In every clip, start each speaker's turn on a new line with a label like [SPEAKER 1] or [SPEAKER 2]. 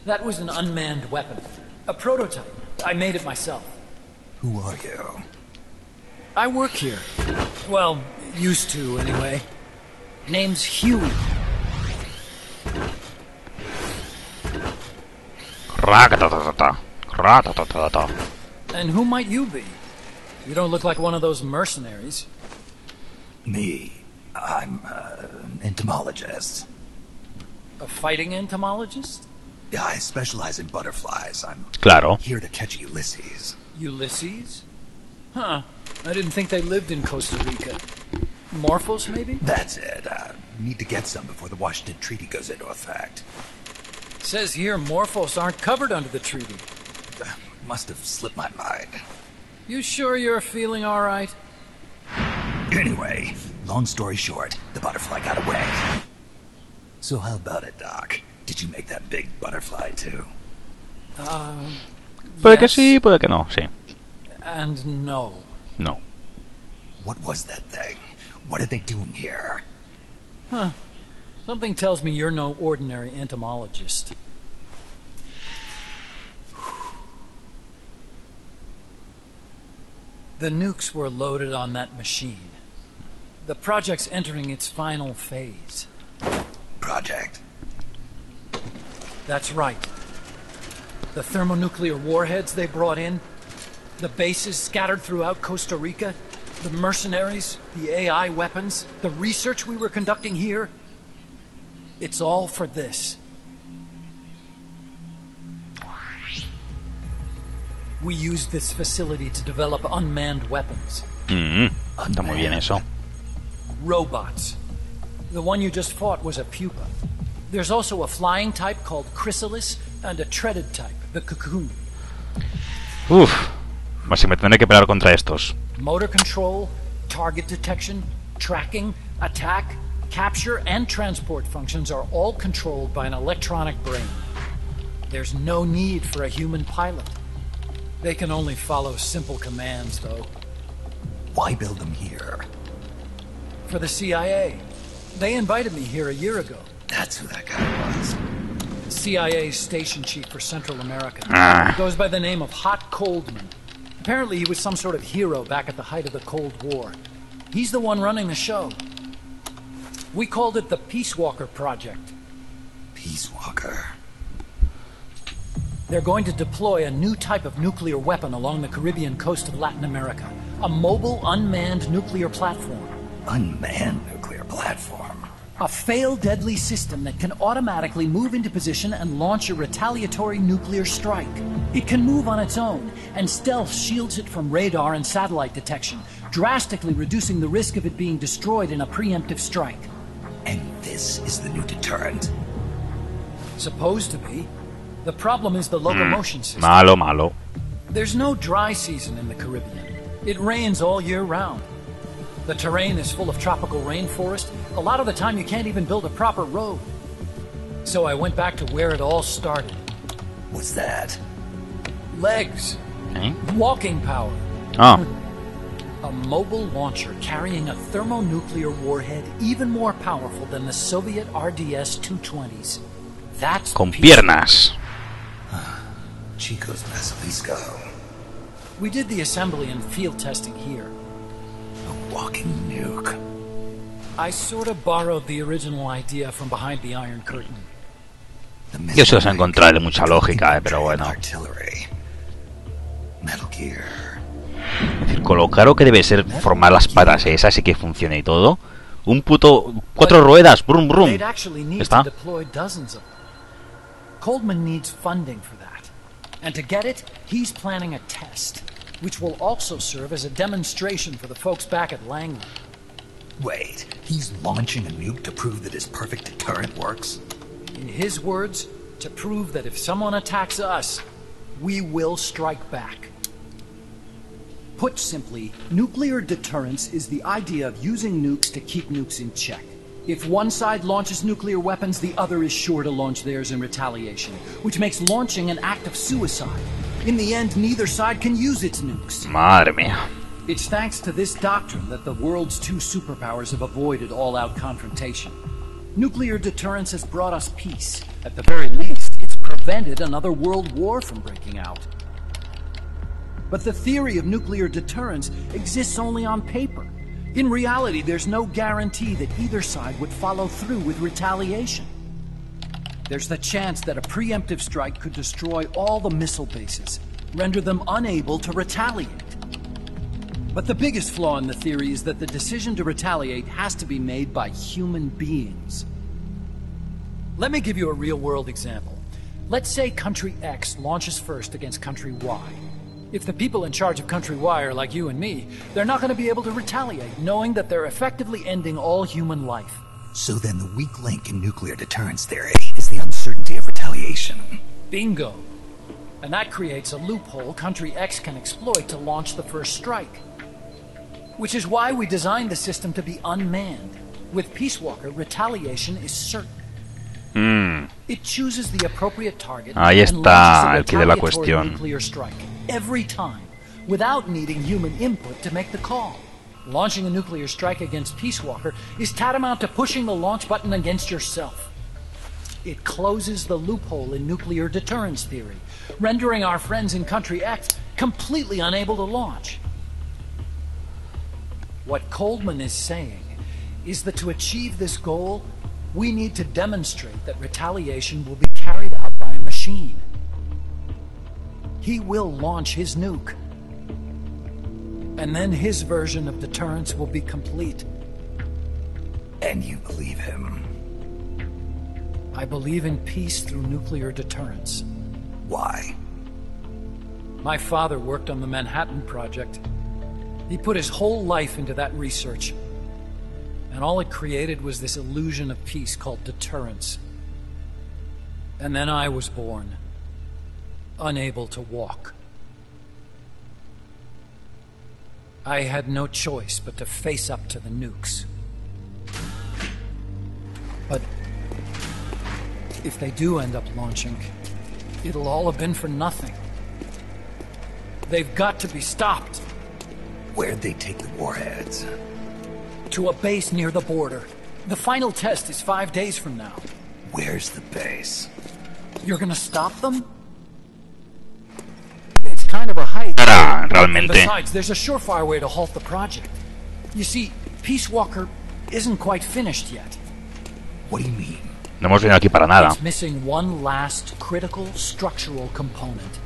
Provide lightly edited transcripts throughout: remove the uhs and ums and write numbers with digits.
[SPEAKER 1] That was an unmanned weapon. A prototype. I made it myself.
[SPEAKER 2] Who are you?
[SPEAKER 1] I work here. Well, used to, anyway. Name's Huey. And who might you be? You don't look like one of those mercenaries.
[SPEAKER 2] Me. I'm an entomologist.
[SPEAKER 1] A fighting entomologist?
[SPEAKER 2] Yeah, I specialize in butterflies. I'm here to catch Ulysses.
[SPEAKER 1] Ulysses? Huh. I didn't think they lived in Costa Rica. Morphos, maybe?
[SPEAKER 2] That's it. Need to get some before the Washington Treaty goes into effect.
[SPEAKER 1] Says here Morphos aren't covered under the treaty.
[SPEAKER 2] Must have slipped my mind.
[SPEAKER 1] You sure you're feeling all right?
[SPEAKER 2] Anyway, long story short, the butterfly got away. So how about it, Doc? Did you make that big butterfly too?
[SPEAKER 3] Puede que sí, puede que no, sí.
[SPEAKER 1] And no.
[SPEAKER 2] No. What was that thing? What are they doing here?
[SPEAKER 1] Huh. Something tells me you're no ordinary entomologist. The nukes were loaded on that machine. The project's entering its final phase.
[SPEAKER 2] Project?
[SPEAKER 1] That's right. The thermonuclear warheads they brought in, the bases scattered throughout Costa Rica, the mercenaries, the AI weapons, the research we were conducting here. It's all for this. We used this facility to develop unmanned weapons.
[SPEAKER 3] Está muy bien eso.
[SPEAKER 1] Robots. The one you just fought was a pupa. There's also a flying type called chrysalis and a treaded type, the cocoon.
[SPEAKER 3] Uf, más si me tendré que pelear contra estos.
[SPEAKER 1] Motor control, target detection, tracking, attack, capture, and transport functions are all controlled by an electronic brain. There's no need for a human pilot. They can only follow simple commands, though.
[SPEAKER 2] Why build them here?
[SPEAKER 1] For the CIA. They invited me here a year ago.
[SPEAKER 2] That's who that guy was.
[SPEAKER 1] CIA's station chief for Central America. Goes by the name of Hot Coldman. Apparently he was some sort of hero back at the height of the Cold War. He's the one running the show. We called it the Peace Walker Project.
[SPEAKER 2] Peace Walker?
[SPEAKER 1] They're going to deploy a new type of nuclear weapon along the Caribbean coast of Latin America. A mobile, unmanned nuclear platform.
[SPEAKER 2] Unmanned nuclear platform?
[SPEAKER 1] A failed deadly system that can automatically move into position and launch a retaliatory nuclear strike. It can move on its own, and stealth shields it from radar and satellite detection, drastically reducing the risk of it being destroyed in a preemptive strike.
[SPEAKER 2] And this is the new deterrent?
[SPEAKER 1] Supposed to be. The problem is the locomotion system.
[SPEAKER 3] Malo.
[SPEAKER 1] There's no dry season in the Caribbean. It rains all year round. The terrain is full of tropical rainforest. A lot of the time you can't even build a proper road. So I went back to where it all started.
[SPEAKER 2] What's that?
[SPEAKER 1] Legs.
[SPEAKER 3] Okay.
[SPEAKER 1] Walking power.
[SPEAKER 3] Oh.
[SPEAKER 1] A mobile launcher carrying a thermonuclear warhead even more powerful than the Soviet RDS-220s. That's
[SPEAKER 3] Con piernas.
[SPEAKER 2] Chico's Basilisco.
[SPEAKER 1] We did the assembly and field testing here.
[SPEAKER 2] A walking nuke.
[SPEAKER 1] I sort of borrowed the original idea from behind the Iron Curtain.
[SPEAKER 3] Yo se los he encontrado de mucha lógica, pero bueno.
[SPEAKER 2] Metal Gear.
[SPEAKER 3] Es decir, con lo caro que debe ser formar las patas esas y que funcione y todo. Un puto... 4 ruedas, brum brum. ¿Está?
[SPEAKER 1] Coldman needs funding for that. And to get it, he's planning a test, which will also serve as a demonstration for the folks back at Langley.
[SPEAKER 2] Wait, he's launching a nuke to prove that his perfect deterrent works?
[SPEAKER 1] In his words, to prove that if someone attacks us, we will strike back. Put simply, nuclear deterrence is the idea of using nukes to keep nukes in check. If one side launches nuclear weapons, the other is sure to launch theirs in retaliation, which makes launching an act of suicide. In the end, neither side can use its nukes.
[SPEAKER 3] Madre mía.
[SPEAKER 1] It's thanks to this doctrine that the world's 2 superpowers have avoided all-out confrontation. Nuclear deterrence has brought us peace. At the very least, it's prevented prevented another world war from breaking out. But the theory of nuclear deterrence exists only on paper. In reality, there's no guarantee that either side would follow through with retaliation. There's the chance that a preemptive strike could destroy all the missile bases, render them unable to retaliate. But the biggest flaw in the theory is that the decision to retaliate has to be made by human beings. Let me give you a real-world example. Let's say country X launches first against country Y. If the people in charge of country Y are like you and me, they're not going to be able to retaliate, knowing that they're effectively ending all human life.
[SPEAKER 2] So then the weak link in nuclear deterrence theory is the uncertainty of retaliation.
[SPEAKER 1] Bingo. And that creates a loophole country X can exploit to launch the first strike. Which is why we designed the system to be unmanned. With Peace Walker, retaliation is certain. It chooses the appropriate target
[SPEAKER 3] Ahí
[SPEAKER 1] and
[SPEAKER 3] está el
[SPEAKER 1] launches
[SPEAKER 3] quid
[SPEAKER 1] a
[SPEAKER 3] de la
[SPEAKER 1] retaliatory
[SPEAKER 3] cuestión.
[SPEAKER 1] nuclear strike every time, without needing human input to make the call. Launching a nuclear strike against Peace Walker is tantamount to pushing the launch button against yourself. It closes the loophole in nuclear deterrence theory, rendering our friends in Country X completely unable to launch. What Coleman is saying is that to achieve this goal, we need to demonstrate that retaliation will be carried out by a machine. He will launch his nuke. And then his version of deterrence will be complete.
[SPEAKER 2] And you believe him?
[SPEAKER 1] I believe in peace through nuclear deterrence.
[SPEAKER 2] Why?
[SPEAKER 1] My father worked on the Manhattan Project. He put his whole life into that research. And all it created was this illusion of peace called deterrence. And then I was born, unable to walk. I had no choice but to face up to the nukes. But if they do end up launching, it'll all have been for nothing. They've got to be stopped.
[SPEAKER 2] Where'd they take the warheads?
[SPEAKER 1] To a base near the border. The final test is 5 days from now.
[SPEAKER 2] Where's the base?
[SPEAKER 1] You're gonna stop them? It's kind of a hike.
[SPEAKER 3] Realmente.
[SPEAKER 1] Besides, there's a surefire way to halt the project. You see, Peace Walker isn't quite finished yet.
[SPEAKER 2] What do you mean?
[SPEAKER 3] No hemos venido aquí para nada.
[SPEAKER 1] It's missing one last critical structural component.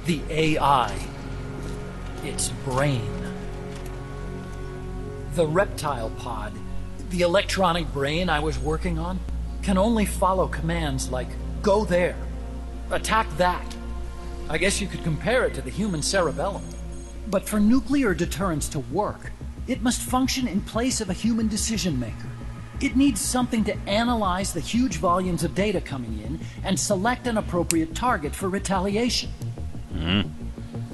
[SPEAKER 1] The AI. Its brain. The reptile pod, the electronic brain I was working on, can only follow commands like, go there, attack that. I guess you could compare it to the human cerebellum. But for nuclear deterrence to work, it must function in place of a human decision maker. It needs something to analyze the huge volumes of data coming in and select an appropriate target for retaliation.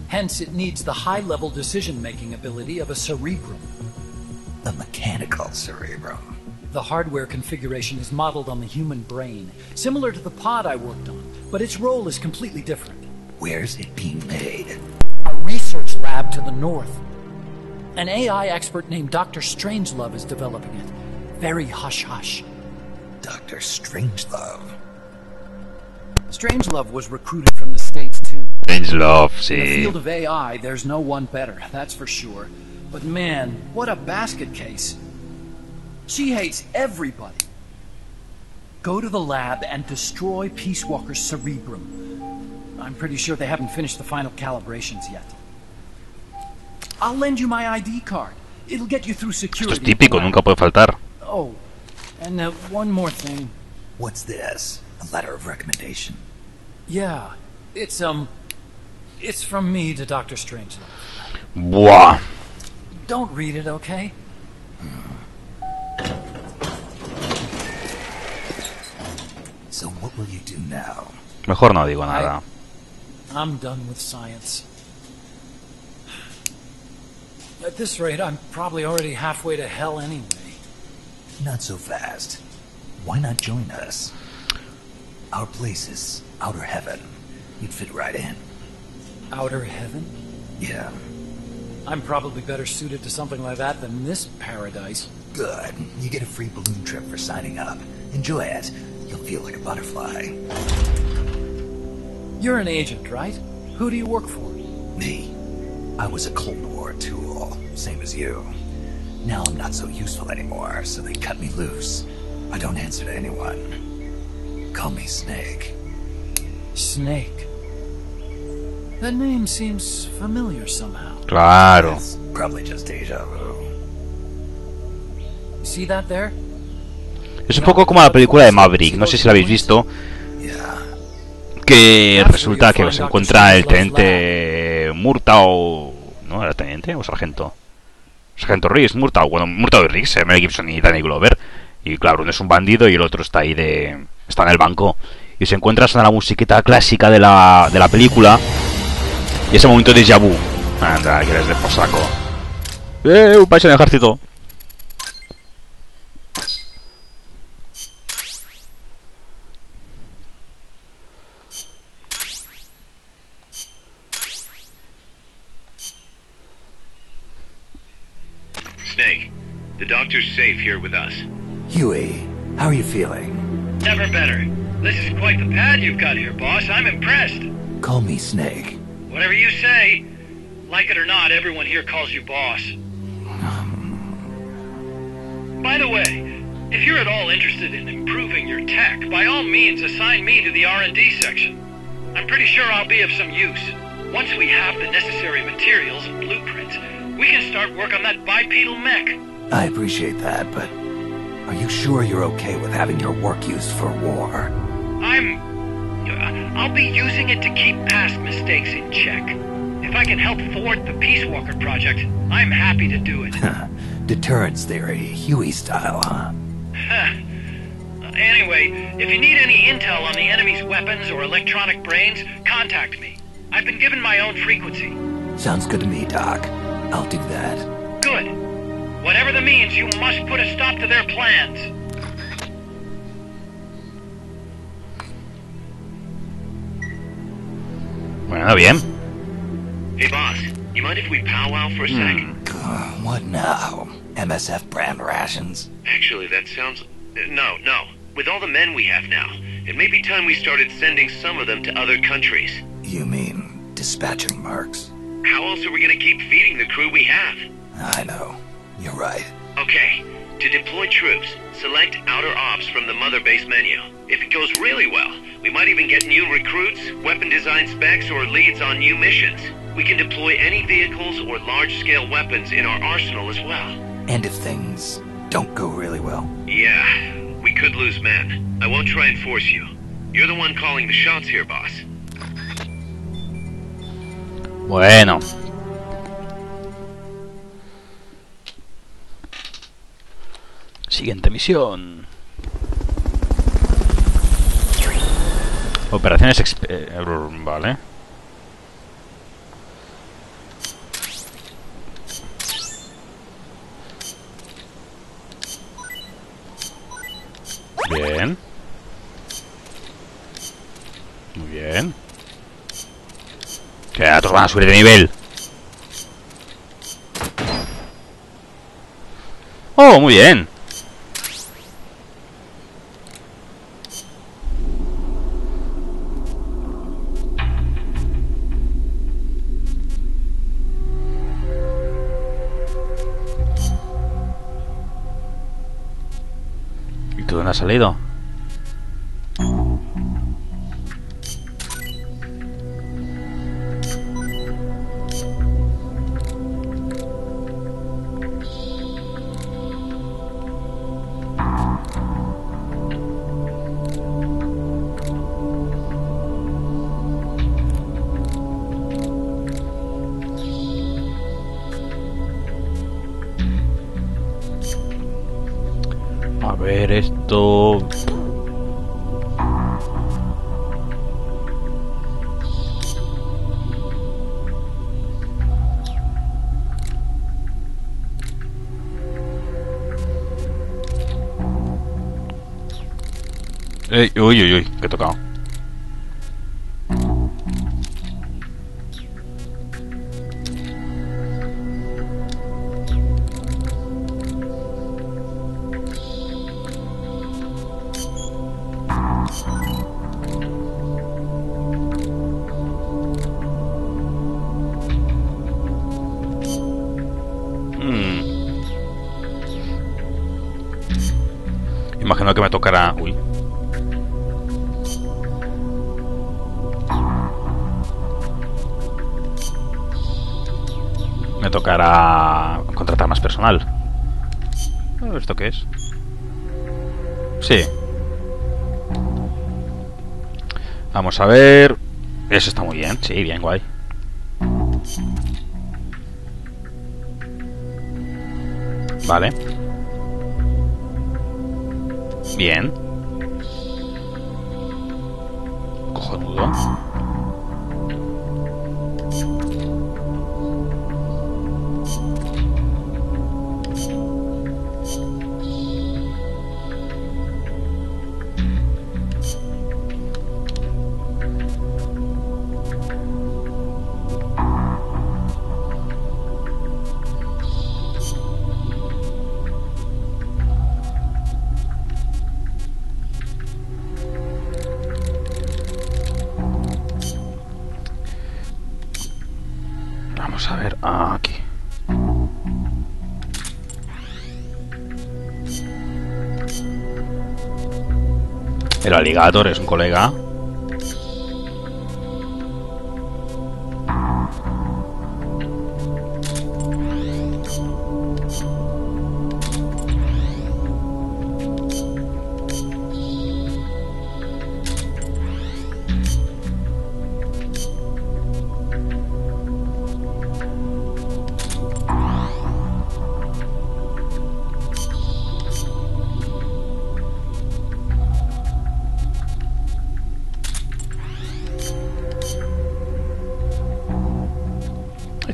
[SPEAKER 1] Hence, it needs the high-level decision-making ability of a cerebrum.
[SPEAKER 2] A mechanical cerebrum.
[SPEAKER 1] The hardware configuration is modeled on the human brain, similar to the pod I worked on, but its role is completely different.
[SPEAKER 2] Where's it being made?
[SPEAKER 1] A research lab to the north. An AI expert named Dr. Strangelove is developing it. Very hush-hush.
[SPEAKER 2] Dr. Strangelove.
[SPEAKER 1] Strangelove was recruited from the States, too.
[SPEAKER 3] Strangelove,
[SPEAKER 1] In the
[SPEAKER 3] sí.
[SPEAKER 1] field of AI, there's no one better, that's for sure. But man, what a basket case. She hates everybody. Go to the lab and destroy Peace Walker's cerebrum. I'm pretty sure they haven't finished the final calibrations yet. I'll lend you my ID card. It'll get you through
[SPEAKER 3] Esto
[SPEAKER 1] security.
[SPEAKER 3] es típico, nunca puede faltar.
[SPEAKER 1] Oh, and one more thing.
[SPEAKER 2] What's this? A letter of recommendation?
[SPEAKER 1] Yeah, it's from me to Dr. Strangelove.
[SPEAKER 3] Buah.
[SPEAKER 1] Don't read it, okay?
[SPEAKER 2] So what will you do now?
[SPEAKER 3] Mejor no digo nada.
[SPEAKER 1] I'm done with science. At this rate, I'm probably already halfway to hell anyway.
[SPEAKER 2] Not so fast. Why not join us? Our place is outer heaven. You'd fit right in.
[SPEAKER 1] Outer heaven?
[SPEAKER 2] Yeah.
[SPEAKER 1] I'm probably better suited to something like that than this paradise.
[SPEAKER 2] Good. You get a free balloon trip for signing up. Enjoy it. You'll feel like a butterfly.
[SPEAKER 1] You're an agent, right? Who do you work for?
[SPEAKER 2] Me. I was a Cold War tool, same as you. Now I'm not so useful anymore, so they cut me loose. I don't answer to anyone. Call me Snake.
[SPEAKER 1] Snake. That name seems familiar somehow.
[SPEAKER 3] Claro.
[SPEAKER 2] It's probably just deja vu.
[SPEAKER 1] See that there?
[SPEAKER 3] Es un poco como la película de Maverick, no sé si la habéis visto, que resulta que se encuentra el teniente Murtaugh, ¿no? ¿Era teniente o sargento? Sargento Riggs, Murtaugh, bueno, Murtaugh y Riggs, Mel Gibson y Danny Glover. Y claro, uno es un bandido y el otro está ahí está en el banco. Y se encuentra sonando la musiquita clásica de la película. Y ese momento de déjà vu. Anda, que eres de por saco. Un país en el ejército.
[SPEAKER 4] Snake, the doctor's safe here with us.
[SPEAKER 2] Huey, how are you feeling?
[SPEAKER 4] Never better. This is quite the pad you've got here, boss. I'm impressed.
[SPEAKER 2] Call me Snake.
[SPEAKER 4] Whatever you say. Like it or not, everyone here calls you boss. By the way, if you're at all interested in improving your tech, by all means assign me to the R&D section. I'm pretty sure I'll be of some use. Once we have the necessary materials and blueprints, we can start work on that bipedal mech.
[SPEAKER 2] I appreciate that, but are you sure you're okay with having your work used for war?
[SPEAKER 4] I'll be using it to keep past mistakes in check. If I can help thwart the Peace Walker project, I'm happy to do it.
[SPEAKER 2] Deterrence theory, Huey style, huh?
[SPEAKER 4] Anyway, if you need any intel on the enemy's weapons or electronic brains, contact me. I've been given my own frequency.
[SPEAKER 2] Sounds good to me, Doc. I'll do that.
[SPEAKER 4] Good. Whatever the means, you must put a stop to their plans.
[SPEAKER 3] Bueno, bien.
[SPEAKER 4] Hey, boss, you mind if we powwow for a sec?
[SPEAKER 2] What now? MSF brand rations?
[SPEAKER 4] Actually, that sounds... No. With all the men we have now, it may be time we started sending some of them to other countries.
[SPEAKER 2] You mean dispatching marks?
[SPEAKER 4] How else are we going to keep feeding the crew we have?
[SPEAKER 2] I know. You're right.
[SPEAKER 4] Okay, to deploy troops, select outer ops from the mother base menu. If it goes really well, we might even get new recruits, weapon design specs, or leads on new missions. We can deploy any vehicles or large-scale weapons in our arsenal as well.
[SPEAKER 2] And if things don't go really well?
[SPEAKER 4] Yeah, we could lose men. I won't try and force you. You're the one calling the shots here, boss.
[SPEAKER 3] Bueno. Siguiente misión. Operaciones vale. Bien. Muy bien. Que otros van a subir de nivel. Oh, muy bien. ¿Y tú dónde has salido? A ver esto. Uy, que he tocado. Imagino que me tocará... Uy. Me tocará contratar más personal. ¿Esto qué es? Sí. Vamos a ver. Eso está muy bien. Sí, bien, guay. Vale. Bien. Cojonudo. Vamos a ver, aquí. El alligator es un colega.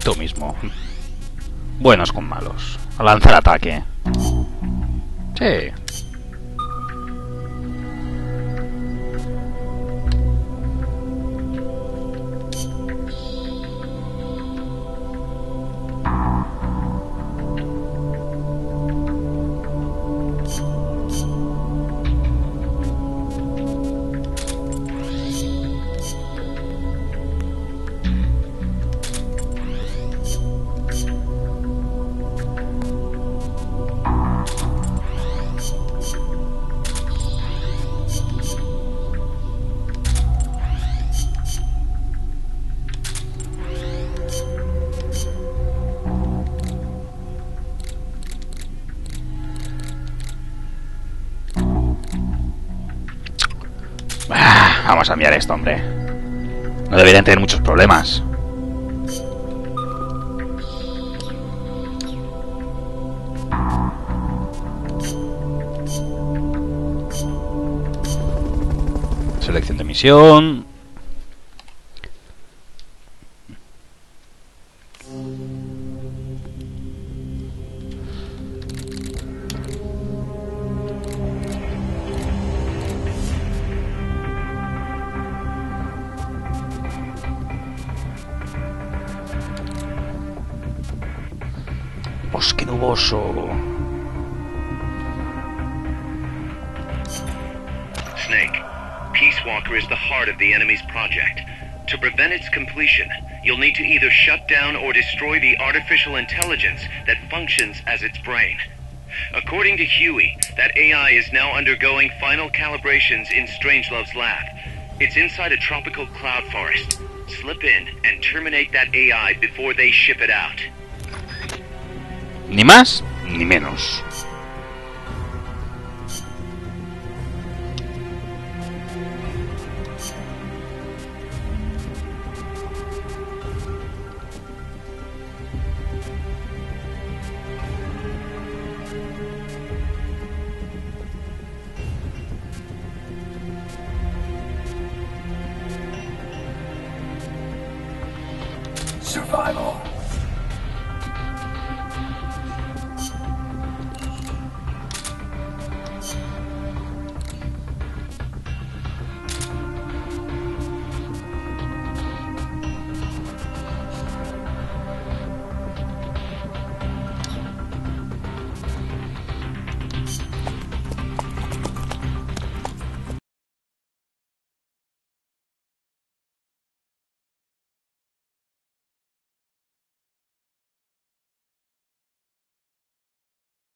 [SPEAKER 3] Tú mismo. Buenos con malos. A lanzar ataque. Sí. Vamos a enviar esto, hombre. No deberían tener muchos problemas. Selección de misión. Bosque nuboso.
[SPEAKER 4] Snake, Peace Walker is the heart of the enemy's project. To prevent its completion, you'll need to either shut down or destroy the artificial intelligence that functions as its brain. According to Huey, that AI is now undergoing final calibrations in Strangelove's lab. It's inside a tropical cloud forest. Slip in and terminate that AI before they ship it out.
[SPEAKER 3] Ni más ni menos.
[SPEAKER 2] Survival.